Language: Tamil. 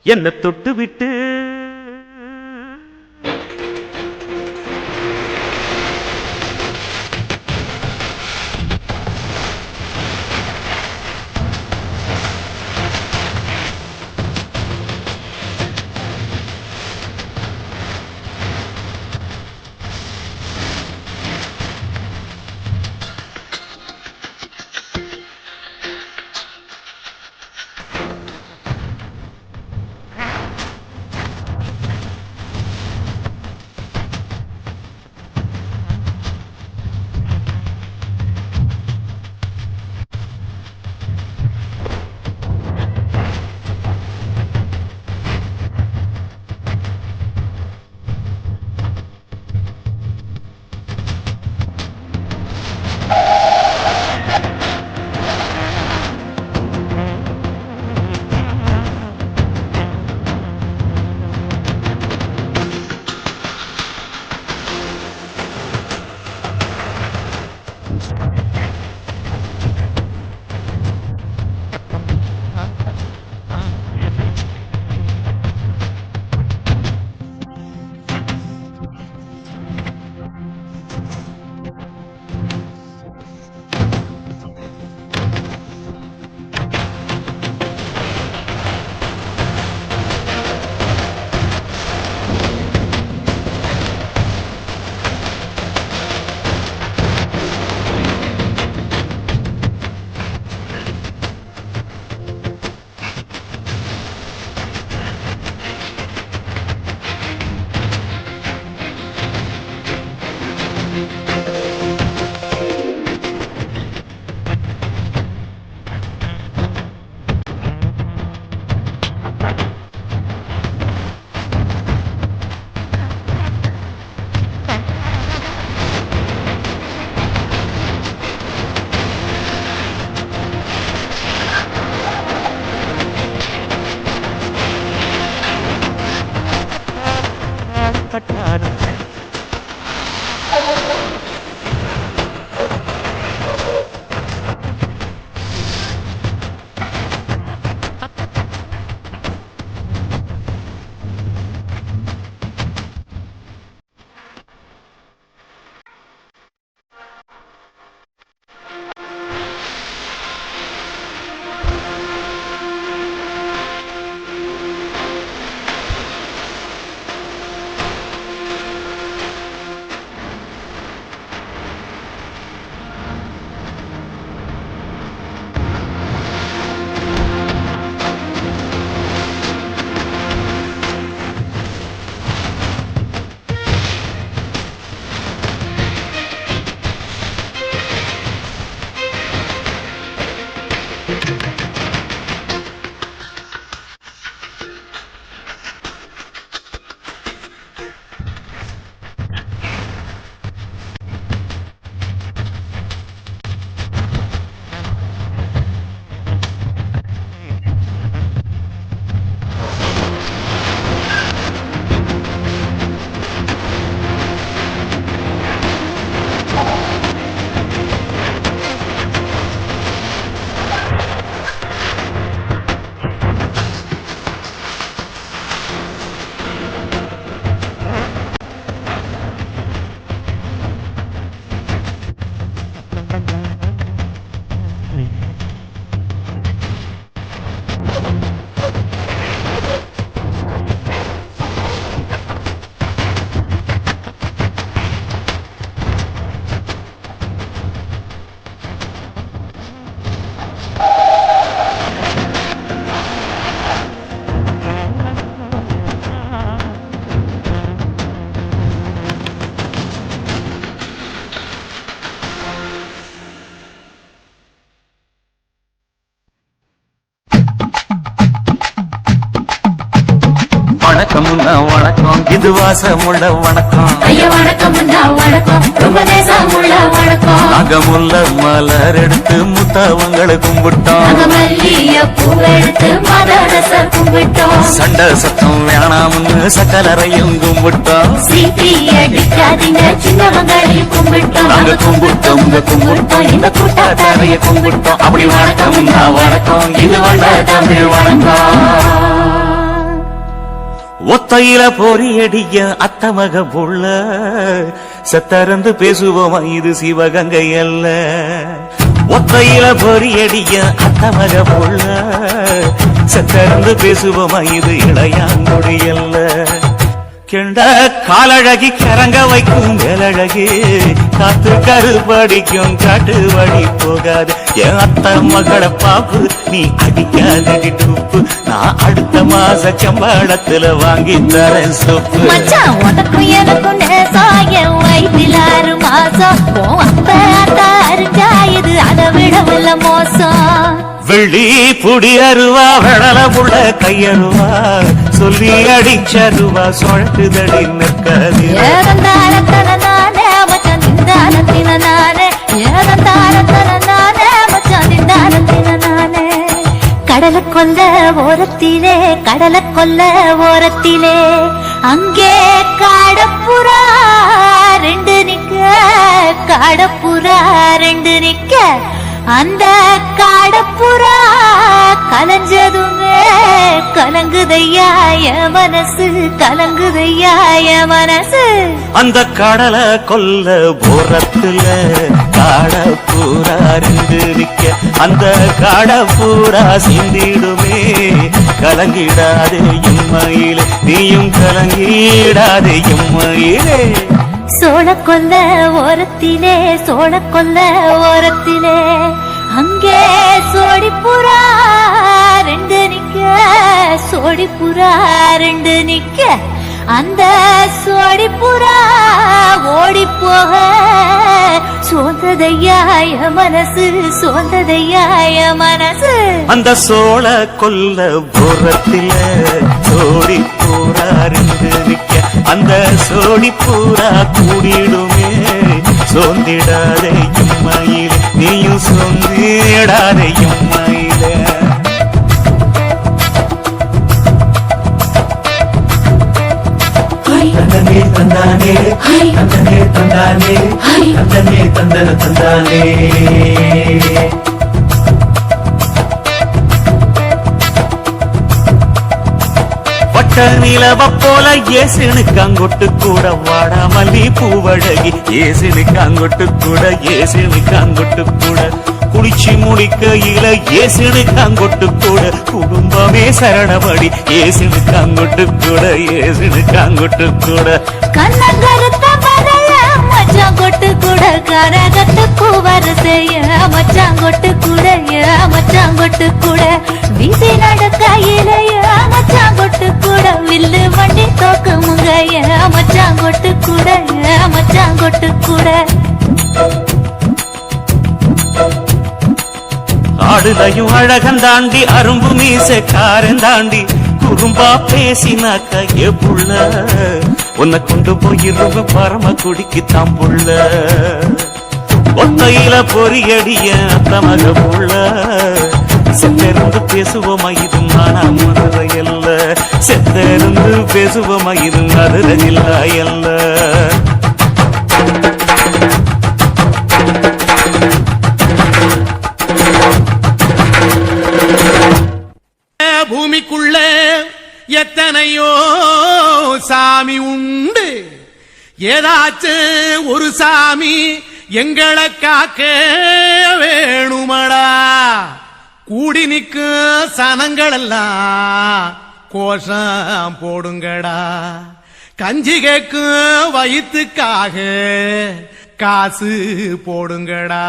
என்ன தொட்டு விட்டு பட்டாரம் வணக்கம்னா வணக்கம், இது வாசமுள்ள வணக்கம். ஐயா வணக்கம்னா வணக்கம், ரொம்ப தேசமுள்ள வணக்கம். நாங்க முல்ல மலர் எடுத்து முத்தவங்களை கும்பிட்டோம். நாங்க மல்லிய பூ எடுத்து மதரச கும்பிட்டோம். சண்டை சத்தம் வேணாம்னு சக்கலரையும் கும்பிட்டோம். சீட்டி அடிக்காதீங்க சின்னவங்களையும் கும்பிட்டோம். நாங்க கும்பிட்டோம் கும்பிட்டோம் இந்த கூட்டாத்தாரைய கும்பிட்டோம். அப்படி வணக்கம்னா வணக்கம், இது வந்த தமிழ் வணக்கம். ஒத்தையில பொறியடிய அத்தமக புள்ள செத்தறந்து பேசுவோமா இது சிவகங்கை அல்ல. ஒத்தையில பொறியடிய அத்தமக புள்ள செத்தறந்து பேசுவோமா இது இளையாங்குடி அல்ல. கெண்ட காலழகி கரங்க வைக்கும் வேலழகி காத்து கருப்படிக்கும் காட்டு வழி போகாது. என் அத்த மகளை பாப்பு நீ அடிக்காதடி டூப்பு. நான் அடுத்த மாச சம்பளத்துல வாங்கி தரேன் சொப்பு. மச்சான் உனக்கும் எனக்கும் நேசம் என் வயிற்றில் 6 மாசம். அரிஞ்சா இது அதை விட உள்ள மோசம். வெள்ளி புடி அருவா வெடல புள்ள கையருவா சொல்லி அடிச்சருவா சொழக்குதடி நிற்காது. ஏதந்தாரத்தன நானே மச்சான் திண்டாரத்தின நானே. ஏதந்தாரத்தன நானே மச்சான் திண்டாரத்தின நானே. கடலை கொல்ல ஓரத்திலே கடலை கொல்ல ஓரத்திலே அங்கே காடப்புறா 2 நிக்க. காடப்புறா 2 நிக்க. அந்த காடப்புறா கலஞ்சதுமே கலங்குதையா என் மனசு. கலங்குதையா என் மனசு. அந்த கடலை கொல்ல போரத்துல காடப்பூரா 2 நிக்க. அந்த காடப்பூரா சிந்திடுமே கலங்கிடாதே எம்மையிலே. நீயும் கலங்கிடாதே எம்மையிலே. சோழ கொல்ல ஓரத்திலே சோழ கொல்ல ஓரத்திலே அங்கே சோடிப்புறா 2 நிக்க. சோடிப்புறா 2 நிக்க. அந்த சோடிப்புறா ஓடி போக சோந்ததையாய மனசு. சோந்ததையாய மனசு. அந்த சோழ கொல்ல புறத்தில சோடி பூரா 2 நிக்க. அந்த சோடி பூரா கூடிடுமே சோந்திடாதே எம்மையிலே. நீயும் சோந்திடாதே எம்மையிலே. தந்தனே தந்தானே தந்தனே தந்தானே தந்தனே தந்தன தந்தானே. பட்ட நிலவ போல ஏசினு காங்கொட்டு கூட வாடா மல்லி பூவழகி. ஏசினு காங்கொட்டு கூட ஏசினு காங்கொட்டு கூட குளிச்சு முடிக்கையில ஏசினு காங்கொட்டு கூட குடும்பமே சரணபடி. ஏசினு காங்கொட்டு கூட ஏசினு காங்கொட்டு கூட. கண்ணங்கருத்த பதைய மச்சான் கொட்டு கூட கரகத்துக்கு வரிசைய மச்சான் கொட்டு கூட மச்சான் கொட்டு கூட. வீசி நடக்கையிலைய மச்சான் கொட்டு கூட வில்லு வண்டி தோக்கு முங்கைய மச்சான் கொட்டு கூட மச்சான் கொட்டு கூட. ஆடுதையும் அழகந்தாண்டி அரும்பு மீசக்காரன் தாண்டி குறும்பா பேசினாக்க ஏ புள்ள உன்னை கொண்டு போயிருவ பரம குடிக்கு தாம்புள்ள. ஒத்தையில பொறியடிய அத்தமக புள்ள செத்தெருந்து பேசுவோமா இது மானா மதுரை அல்ல. செத்தெருந்து பேசுவோமா இது மதுரை இல்ல அல்ல. பூமிக்குள்ள எத்தனையோ சாமி உண்டு. ஏதாச்சும் ஒரு சாமி எங்களை காக்க வேணுமடா. கூடி நிற்கும் சனங்கள் எல்லாம் கோஷம் போடுங்கடா. கஞ்சி கேக்கும் வயிற்றுக்காக காசு போடுங்கடா.